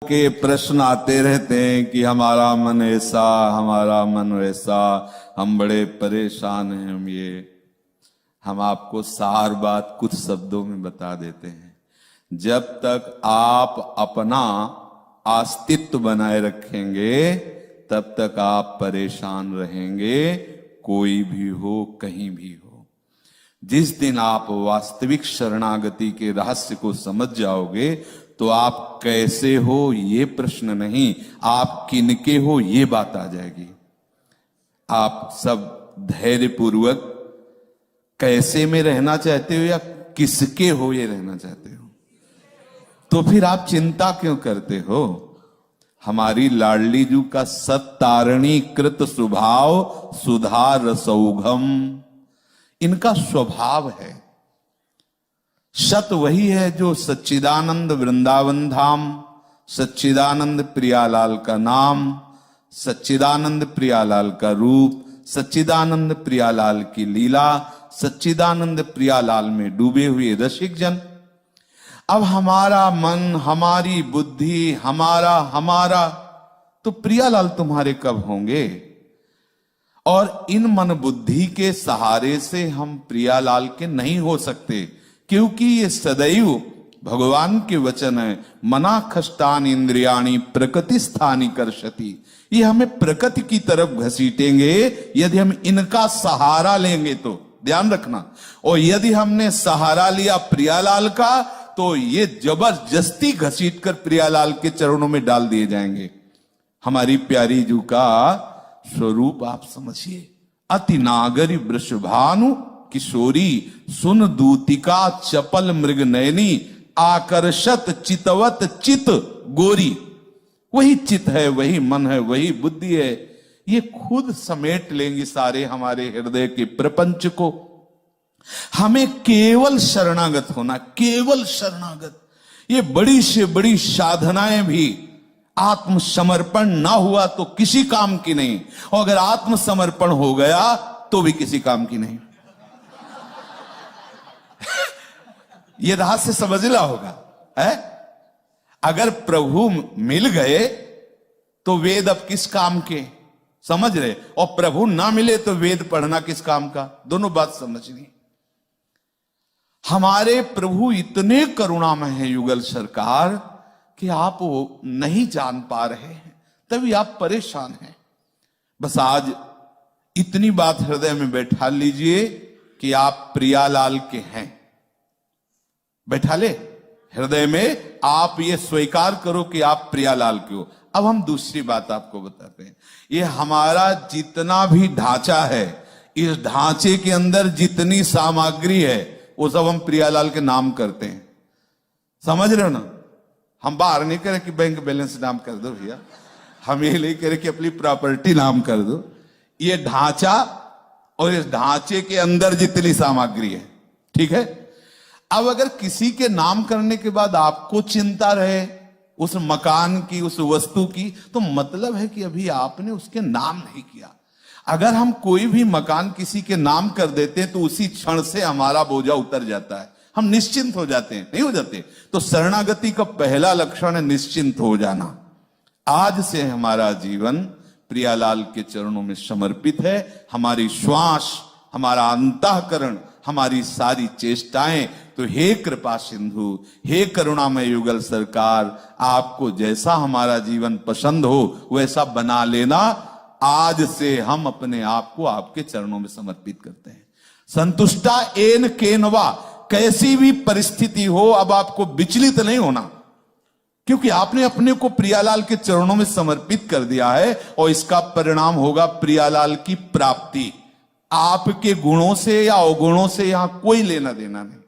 के प्रश्न आते रहते हैं कि हमारा मन ऐसा, हमारा मन वैसा, हम बड़े परेशान हैं। हम आपको सार बात कुछ शब्दों में बता देते हैं। जब तक आप अपना अस्तित्व बनाए रखेंगे तब तक आप परेशान रहेंगे, कोई भी हो, कहीं भी हो। जिस दिन आप वास्तविक शरणागति के रहस्य को समझ जाओगे तो आप कैसे हो ये प्रश्न नहीं, आप किनके हो ये बात आ जाएगी। आप सब धैर्यपूर्वक कैसे में रहना चाहते हो या किसके हो ये रहना चाहते हो, तो फिर आप चिंता क्यों करते हो। हमारी लाडली जू का सत्तारणी कृत स्वभाव सुधा रसौघम, इनका स्वभाव है। सत वही है जो सच्चिदानंद वृंदावन धाम, सच्चिदानंद प्रियालाल का नाम, सच्चिदानंद प्रियालाल का रूप, सच्चिदानंद प्रियालाल की लीला, सच्चिदानंद प्रियालाल में डूबे हुए रसिक जन। अब हमारा मन, हमारी बुद्धि, हमारा तो प्रियालाल तुम्हारे कब होंगे। और इन मन बुद्धि के सहारे से हम प्रियालाल के नहीं हो सकते, क्योंकि ये सदैव भगवान के वचन है, मना खष्टान इंद्रियाणी प्रकृति स्थानी कर्षति। ये हमें प्रकृति की तरफ घसीटेंगे यदि हम इनका सहारा लेंगे तो, ध्यान रखना। और यदि हमने सहारा लिया प्रियालाल का तो ये जबरदस्ती घसीट कर प्रियालाल के चरणों में डाल दिए जाएंगे। हमारी प्यारी जू का स्वरूप आप समझिए। अति नागरी वृषभानु किशोरी, सुन दूतिका चपल मृग नयनी, आकर्षत चितवत चित गोरी। वही चित है, वही मन है, वही बुद्धि है। ये खुद समेट लेंगी सारे हमारे हृदय के प्रपंच को। हमें केवल शरणागत होना, केवल शरणागत। ये बड़ी से बड़ी साधनाएं भी आत्मसमर्पण ना हुआ तो किसी काम की नहीं, और अगर आत्मसमर्पण हो गया तो भी किसी काम की नहीं। ये रहस्य समझना होगा है। अगर प्रभु मिल गए तो वेद अब किस काम के, समझ रहे। और प्रभु ना मिले तो वेद पढ़ना किस काम का, दोनों बात समझनी। हमारे प्रभु इतने करुणामय हैं युगल सरकार कि आप वो नहीं जान पा रहे हैं, तभी आप परेशान हैं। बस आज इतनी बात हृदय में बैठा लीजिए कि आप प्रियालाल के हैं। बैठा ले हृदय में, आप ये स्वीकार करो कि आप प्रियालाल के हो। अब हम दूसरी बात आपको बताते हैं। ये हमारा जितना भी ढांचा है, इस ढांचे के अंदर जितनी सामग्री है वो सब हम प्रियालाल के नाम करते हैं। समझ रहे हो ना। हम बाहर नहीं करें कि बैंक बैलेंस नाम कर दो भैया, हम ये नहीं करें कि अपनी प्रॉपर्टी नाम कर दो। ये ढांचा और इस ढांचे के अंदर जितनी सामग्री है, ठीक है। अब अगर किसी के नाम करने के बाद आपको चिंता रहे उस मकान की, उस वस्तु की, तो मतलब है कि अभी आपने उसके नाम नहीं किया। अगर हम कोई भी मकान किसी के नाम कर देते हैं तो उसी क्षण से हमारा बोझा उतर जाता है, हम निश्चिंत हो जाते हैं, नहीं हो जाते। तो शरणागति का पहला लक्षण है निश्चिंत हो जाना। आज से हमारा जीवन प्रियालाल के चरणों में समर्पित है। हमारी श्वास, हमारा अंतःकरण, हमारी सारी चेष्टाएं। तो हे कृपा सिंधु, हे करुणामय युगल सरकार, आपको जैसा हमारा जीवन पसंद हो वैसा बना लेना। आज से हम अपने आप को आपके चरणों में समर्पित करते हैं। संतुष्टा एन केनवा, कैसी भी परिस्थिति हो अब आपको विचलित नहीं होना, क्योंकि आपने अपने को प्रियालाल के चरणों में समर्पित कर दिया है। और इसका परिणाम होगा प्रियालाल की प्राप्ति। आपके गुणों से या अवगुणों से यहां कोई लेना देना नहीं।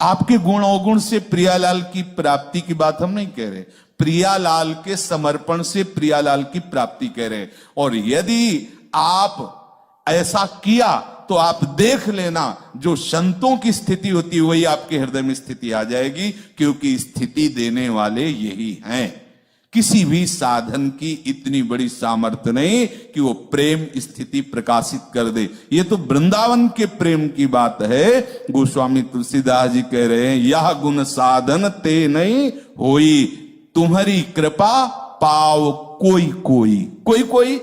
आपके गुण अवगुण से प्रियालाल की प्राप्ति की बात हम नहीं कह रहे, प्रियालाल के समर्पण से प्रियालाल की प्राप्ति कह रहे। और यदि आप ऐसा किया तो आप देख लेना, जो संतों की स्थिति होती है वही आपके हृदय में स्थिति आ जाएगी, क्योंकि स्थिति देने वाले यही हैं। किसी भी साधन की इतनी बड़ी सामर्थ्य नहीं कि वो प्रेम स्थिति प्रकाशित कर दे। ये तो वृंदावन के प्रेम की बात है। गोस्वामी तुलसीदास जी कह रहे हैं, यह गुण साधन ते नहीं होई, तुम्हारी कृपा पाव कोई कोई, कोई कोई,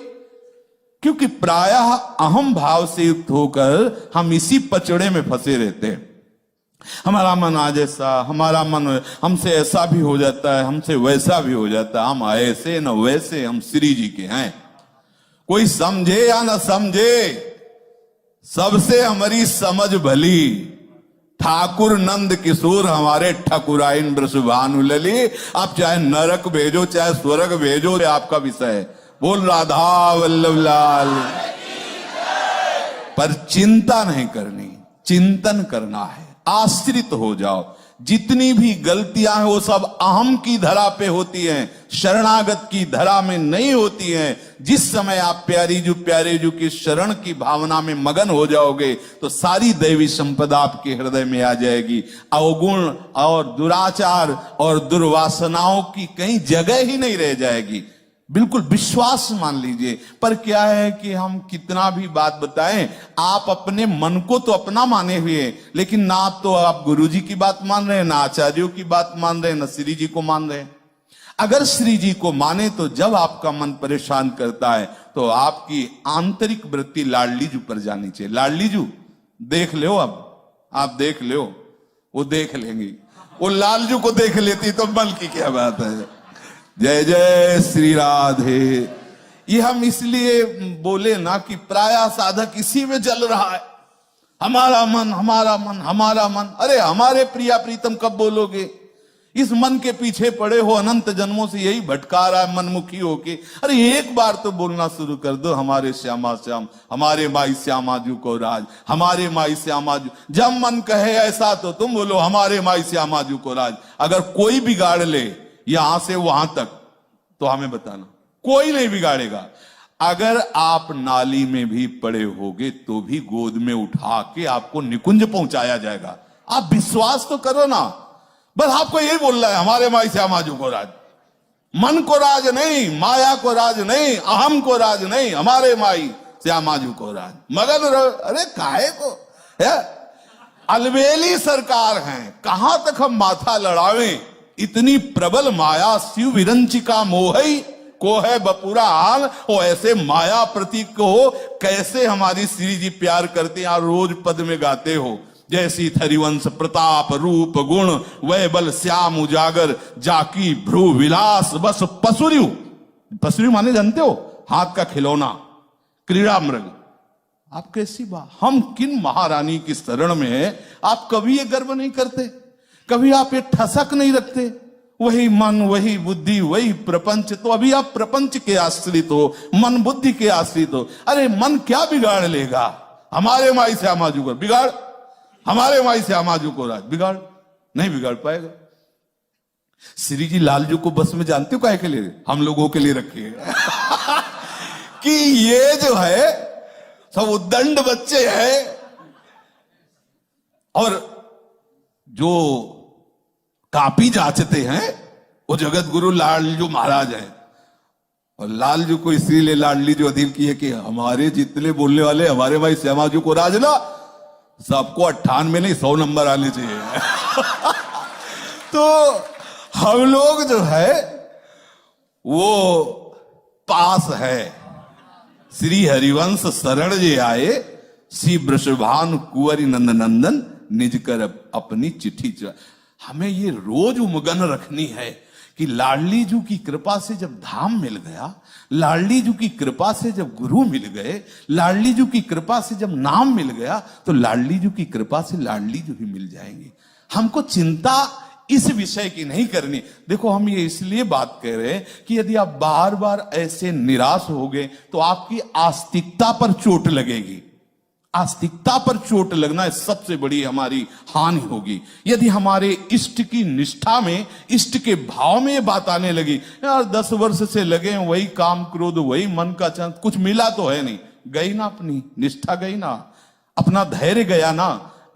क्योंकि प्रायः अहम भाव से युक्त होकर हम इसी पचड़े में फंसे रहते हैं। हमारा मन आज ऐसा, हमारा मन हमसे ऐसा भी हो जाता है, हमसे वैसा भी हो जाता है, हम ऐसे न वैसे, हम श्री जी के हैं। कोई समझे या न समझे, सबसे हमारी समझ भली। ठाकुर नंद किशोर हमारे ठकुराइन वृषभानु लली। आप चाहे नरक भेजो चाहे स्वर्ग भेजो, आपका विषय है। बोल राधा वल्लभ लाल। पर चिंता नहीं करनी, चिंतन करना है। आश्रित हो जाओ। जितनी भी गलतियां हैं वो सब अहम की धरा पे होती हैं, शरणागत की धरा में नहीं होती हैं। जिस समय आप प्यारे जू की शरण की भावना में मगन हो जाओगे तो सारी दैवी संपदा आपके हृदय में आ जाएगी। अवगुण और दुराचार और दुर्वासनाओं की कहीं जगह ही नहीं रह जाएगी। बिल्कुल विश्वास मान लीजिए। पर क्या है कि हम कितना भी बात बताएं, आप अपने मन को तो अपना माने हुए, लेकिन ना तो आप गुरु जी की बात मान रहे हैं, ना आचार्यों की बात मान रहे हैं, ना श्री जी को मान रहे हैं। अगर श्री जी को माने तो जब आपका मन परेशान करता है तो आपकी आंतरिक वृत्ति लाडली जू पर जानी चाहिए। लाडली जू देख लो, अब आप देख लो, वो देख लेंगी। वो लालजू को देख लेती तो मन की क्या बात है। जय जय श्री राधे। ये हम इसलिए बोले ना कि प्रायः साधक इसी में जल रहा है, हमारा मन हमारा मन हमारा मन। अरे हमारे प्रिया प्रीतम कब बोलोगे? इस मन के पीछे पड़े हो, अनंत जन्मों से यही भटका रहा है मनमुखी होके। अरे एक बार तो बोलना शुरू कर दो, हमारे श्यामा श्याम, हमारे माई श्यामा जू को राज, हमारे माई श्यामा जू। जब मन कहे ऐसा तो तुम बोलो हमारे माई श्यामा जू को राज। अगर कोई बिगाड़ ले यहां से वहां तक तो हमें बताना, कोई नहीं बिगाड़ेगा। अगर आप नाली में भी पड़े होगे तो भी गोद में उठा के आपको निकुंज पहुंचाया जाएगा। आप विश्वास तो करो ना। बस आपको यही बोल रहा है हमारे माई श्यामा जू को राज। मन को राज नहीं, माया को राज नहीं, अहम को राज नहीं, हमारे माई श्यामा जू को राज। मगन अरे काहे को है? अलबेली सरकार है, कहां तक हम माथा लड़ावें? इतनी प्रबल माया शिव विरंचिका मोहई को है बपुरा हाल। ओ ऐसे माया प्रतीक को कैसे हमारी श्री जी प्यार करते हैं, रोज पद में गाते हो। जैसी थरिवंश प्रताप रूप गुण वह बल श्याम उजागर जाकी भ्रू विलास बस पसुरु। पसुरु माने जानते हो? हाथ का खिलौना, क्रीड़ा मृग। आप कैसी बात, हम किन महारानी की शरण में है, आप कभी ये गर्व नहीं करते? कभी आप ये ठसक नहीं रखते? वही मन वही बुद्धि वही प्रपंच। तो अभी आप प्रपंच के आश्रित हो, मन बुद्धि के आश्रित हो। अरे मन क्या बिगाड़ लेगा? हमारे माई श्यामा जू को बिगाड़, हमारे माई श्यामा जू को राज बिगाड़, नहीं बिगाड़ पाएगा। श्री जी लालजू को बस में जानते हो काहे के लिए? हम लोगों के लिए रखे हैं कि ये जो है सब उद्दंड बच्चे हैं और जो कापी जांचते हैं वो जगत गुरु लालजू महाराज हैं। और लालजू को इसीलिए लाडली जो अधीन की है कि हमारे जितने बोलने वाले हमारे भाई श्यामा जू को राज ना, सबको 98 नहीं 100 नंबर आने चाहिए तो हम लोग जो है वो पास है। श्री हरिवंश शरण जे आए, श्री वृषभानु कुंवरी नंद नंदन निज कर अपनी चिट्ठी। हमें ये रोज उमगन रखनी है कि लाडली जू की कृपा से जब धाम मिल गया, लाडली जू की कृपा से जब गुरु मिल गए, लाडली जू की कृपा से जब नाम मिल गया, तो लाडली जू की कृपा से लाडली जू भी मिल जाएंगे। हमको चिंता इस विषय की नहीं करनी। देखो हम ये इसलिए बात कह रहे हैं कि यदि आप बार बार ऐसे निराश हो गए तो आपकी आस्तिकता पर चोट लगेगी। आस्तिकता पर चोट लगना सबसे बड़ी हमारी हानि होगी। यदि हमारे इष्ट की निष्ठा में, इष्ट के भाव में ये बात आने लगी, यार 10 वर्ष से लगे वही काम क्रोध वही मन का चंद, कुछ मिला तो है नहीं, गई ना अपनी निष्ठा, गई ना अपना धैर्य, गया ना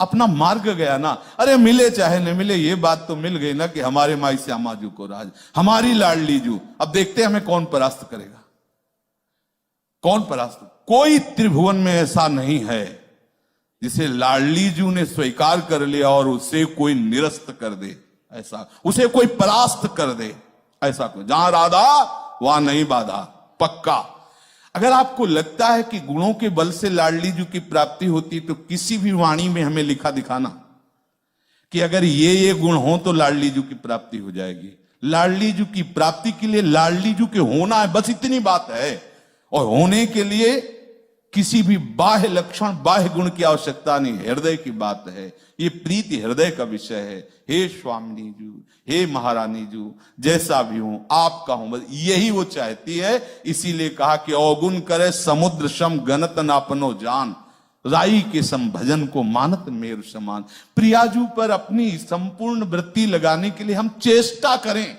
अपना मार्ग, गया ना। अरे मिले चाहे न मिले ये बात तो मिल गई ना कि हमारे माई श्यामा जू को राज, हमारी लाडली जू। अब देखते हैं हमें कौन परास्त करेगा, कौन परास्त। कोई त्रिभुवन में ऐसा नहीं है जिसे लाडली जू ने स्वीकार कर लिया और उसे कोई निरस्त कर दे, ऐसा उसे कोई परास्त कर दे, ऐसा को जहां राधा वहां नहीं बाधा, पक्का। अगर आपको लगता है कि गुणों के बल से लाडली जी की प्राप्ति होती, तो किसी भी वाणी में हमें लिखा दिखाना कि अगर ये गुण हो तो लाडली जी की प्राप्ति हो जाएगी। लाडली जी की प्राप्ति के लिए लाडली जी के होना है, बस इतनी बात है। और होने के लिए किसी भी बाह्य लक्षण, बाह्य गुण की आवश्यकता नहीं, हृदय की बात है। ये प्रीति हृदय का विषय है। हे स्वामिनी जी, हे महारानी जी, जैसा भी हूं आपका हूं, बस यही वो चाहती है। इसीलिए कहा कि अवगुण करे समुद्र सम गणत नापनो जान, राई के सम भजन को मानत मेरु समान। प्रियाजू पर अपनी संपूर्ण वृत्ति लगाने के लिए हम चेष्टा करें,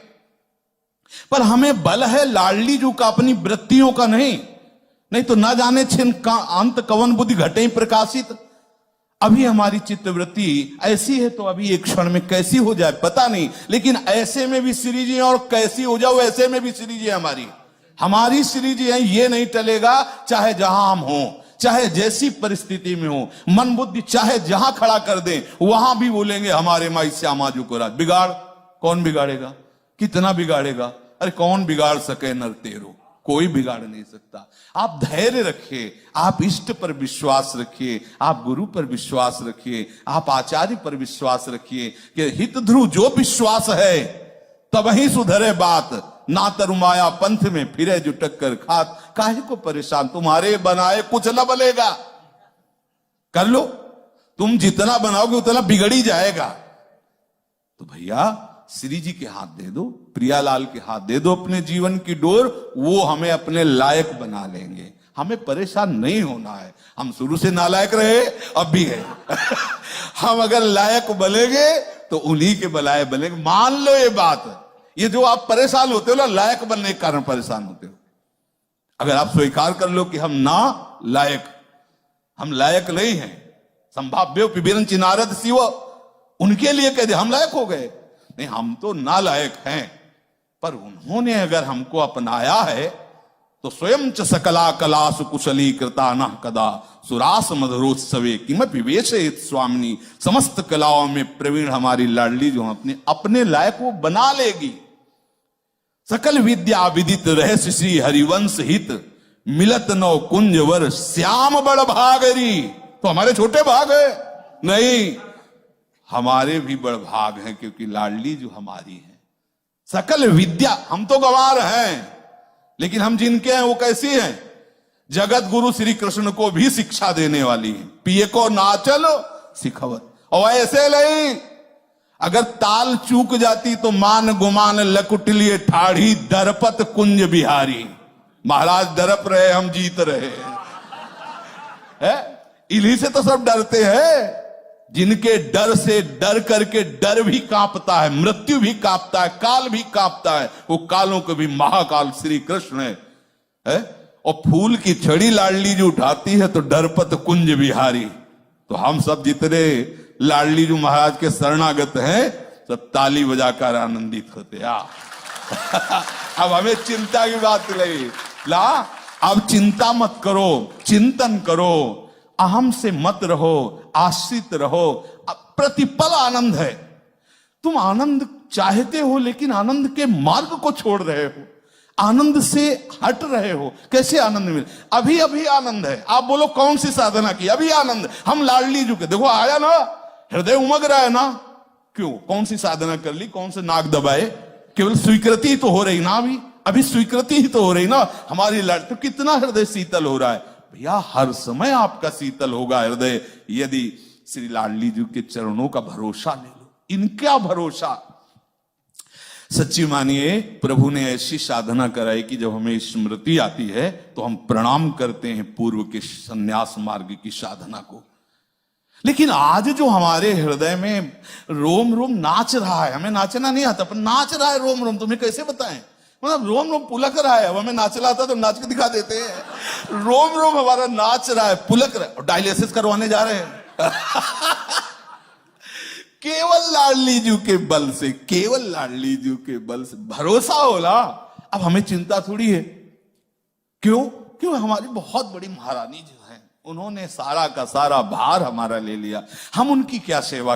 पर हमें बल है लाडली जू का, अपनी वृत्तियों का नहीं तो ना जाने छिन का अंत कवन बुद्धि घटे प्रकाशित। अभी हमारी चित्तवृत्ति ऐसी है तो अभी एक क्षण में कैसी हो जाए पता नहीं, लेकिन ऐसे में भी श्री जी है और कैसी हो जाओ ऐसे में भी श्री जी है। हमारी श्री जी है, ये नहीं टलेगा। चाहे जहां हम हों, चाहे जैसी परिस्थिति में हो, मन बुद्धि चाहे जहां खड़ा कर दें, वहां भी बोलेंगे हमारे माई श्यामा जी को राज। बिगाड़ कौन बिगाड़ेगा, कितना बिगाड़ेगा? अरे कौन बिगाड़ सके नर तेरो, कोई बिगाड़ नहीं सकता। आप धैर्य रखिए, आप इष्ट पर विश्वास रखिए, आप गुरु पर विश्वास रखिए, आप आचार्य पर विश्वास रखिए कि हित ध्रुव जो विश्वास है तब ही सुधरे बात। ना तरुमाया पंथ में फिरे जो टक्कर खात, काहे को परेशान, तुम्हारे बनाए कुछ न बलेगा। कर लो, तुम जितना बनाओगे उतना बिगड़ ही जाएगा। तो भैया श्री जी के हाथ दे दो, प्रियालाल के हाथ दे दो अपने जीवन की डोर, वो हमें अपने लायक बना लेंगे। हमें परेशान नहीं होना है। हम शुरू से नालायक रहे, अब भी है। हम अगर लायक बनेंगे तो उन्हीं के बलाए बनेंगे। मान लो ये बात, ये जो आप परेशान होते हो ना, लायक बनने के कारण परेशान होते हो। अगर आप स्वीकार कर लो कि हम लायक नहीं हैं, संभाव्य पिबेरन चिनारद शिव, उनके लिए कह दे हम लायक हो गए। नहीं, हम तो नालायक हैं, पर उन्होंने अगर हमको अपनाया है तो स्वयं च सकला कला सुकुशली कृता न कदा सुरास मधुरोत्सवे किम विवेश स्वामिनी। समस्त कलाओं में प्रवीण हमारी लाडली जो अपने लायक वो बना लेगी। सकल विद्या विदित रहस्य श्री हरिवंश हित, मिलत नौ कुंज वर श्याम बड़ भागरी। तो हमारे छोटे भाग है नहीं, हमारे भी बड़ भाग हैं, क्योंकि लाडली जो हमारी है। सकल विद्या, हम तो गंवार हैं, लेकिन हम जिनके हैं वो कैसी हैं? जगत गुरु श्री कृष्ण को भी शिक्षा देने वाली है। पिए को नाचल सिखवत, और ऐसे नहीं, अगर ताल चूक जाती तो मान गुमान लकुटलिए ठाढ़ी दरपत कुंज बिहारी। महाराज दरप रहे, हम जीत रहे हैं। इन्हीं से तो सब डरते हैं, जिनके डर से डर करके डर भी कांपता है, मृत्यु भी कांपता है, काल भी कांपता है। वो कालों के भी महाकाल श्री कृष्ण है। और फूल की छड़ी लाडली जी उठाती है तो डरपत कुंज बिहारी। तो हम सब जितने लाडली जी महाराज के शरणागत हैं, सब ताली बजाकर आनंदित होते। अब हमें चिंता की बात नहीं ला, अब चिंता मत करो, चिंतन करो, अहम से मत रहो, आश्रित रहो। प्रतिपल आनंद है। तुम आनंद चाहते हो, लेकिन आनंद के मार्ग को छोड़ रहे हो, आनंद से हट रहे हो। कैसे आनंद मिले? अभी अभी आनंद है। आप बोलो कौन सी साधना की? अभी आनंद। हम लाडली जी के देखो आया ना, हृदय उमग रहा है ना। क्यों? कौन सी साधना कर ली, कौन से नाक दबाए? केवल स्वीकृति तो हो रही ना, अभी स्वीकृति ही तो हो रही ना हमारी लाड। तो कितना हृदय शीतल हो रहा है भैया। हर समय आपका शीतल होगा हृदय, यदि श्री लाडली जी के चरणों का भरोसा ले लो। इनका भरोसा सच्ची मानिए, प्रभु ने ऐसी साधना कराई कि जब हमें स्मृति आती है तो हम प्रणाम करते हैं पूर्व के संन्यास मार्ग की साधना को। लेकिन आज जो हमारे हृदय में रोम रोम नाच रहा है, हमें नाचना नहीं आता पर नाच रहा है रोम रोम, तुम्हें कैसे बताएं? मतलब रोम रोम पुलक रहा है। अब हमें नाचना आता तो नाच के दिखा देते हैं। रोम रोम हमारा नाच रहा है, पुलक रहा है। डायलिसिस करवाने जा रहे हैं केवल लाडली जी के बल से, केवल लाडली जी के बल से भरोसा होला। अब हमें चिंता थोड़ी है। क्यों? क्यों? हमारी बहुत बड़ी महारानी जो है, उन्होंने सारा का सारा भार हमारा ले लिया। हम उनकी क्या सेवा